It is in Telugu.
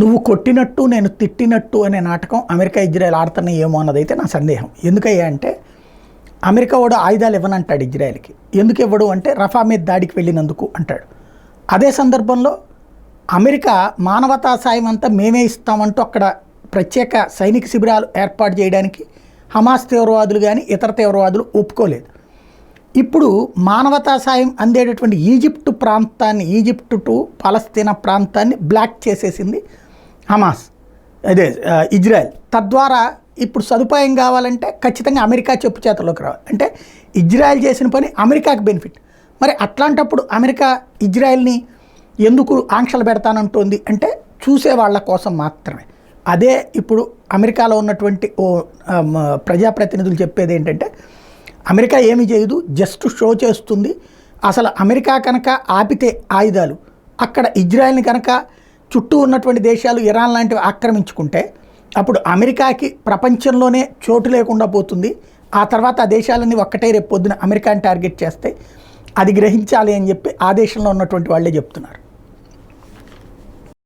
నువ్వు కొట్టినట్టు నేను తిట్టినట్టు అనే నాటకం అమెరికా ఇజ్రాయెల్ ఆడుతున్నాయి ఏమో అన్నదైతే నా సందేహం. ఎందుకయ్యా అంటే అమెరికా వాడు ఆయుధాలు ఇవ్వనంటాడు ఇజ్రాయెల్కి. ఎందుకు ఇవ్వడు అంటే రఫా మీద దాడికి వెళ్ళినందుకు అంటాడు. అదే సందర్భంలో అమెరికా మానవతా సాయం అంతా మేమే ఇస్తామంటూ అక్కడ ప్రత్యేక సైనిక శిబిరాలు ఏర్పాటు చేయడానికి హమాస్ తీవ్రవాదులు కానీ ఇతర తీవ్రవాదులు ఒప్పుకోలేదు. ఇప్పుడు మానవతా సాయం అందేటటువంటి ఈజిప్టు ప్రాంతాన్ని, ఈజిప్టు టు పాలస్తీనా ప్రాంతాన్ని బ్లాక్ చేసేసింది హమాస్, అదే ఇజ్రాయెల్. తద్వారా ఇప్పుడు సదుపాయం కావాలంటే ఖచ్చితంగా అమెరికా చెప్పు చేతలోకి రావాలి. అంటే ఇజ్రాయెల్ చేసిన పని అమెరికాకి బెనిఫిట్. మరి అట్లాంటప్పుడు అమెరికా ఇజ్రాయెల్ని ఎందుకు ఆంక్షలు పెడతానంటోంది అంటే చూసే వాళ్ళ కోసం మాత్రమే. అదే ఇప్పుడు అమెరికాలో ఉన్నటువంటి ప్రజాప్రతినిధులు చెప్పేది ఏంటంటే అమెరికా ఏమి చేయదు, జస్ట్ షో చేస్తుంది. అసలు అమెరికా కనుక ఆపితే ఆయుధాలు, అక్కడ ఇజ్రాయెల్ని కనుక చుట్టూ ఉన్నటువంటి దేశాలు ఇరాన్ లాంటివి ఆక్రమించుకుంటే అప్పుడు అమెరికాకి ప్రపంచంలోనే చోటు లేకుండా పోతుంది. ఆ తర్వాత ఆ దేశాలన్నీ ఒక్కటే రేపు పొద్దున అమెరికాని టార్గెట్ చేస్తే అది గ్రహించాలి అని చెప్పి ఆ దేశంలో ఉన్నటువంటి వాళ్ళే చెప్తున్నారు.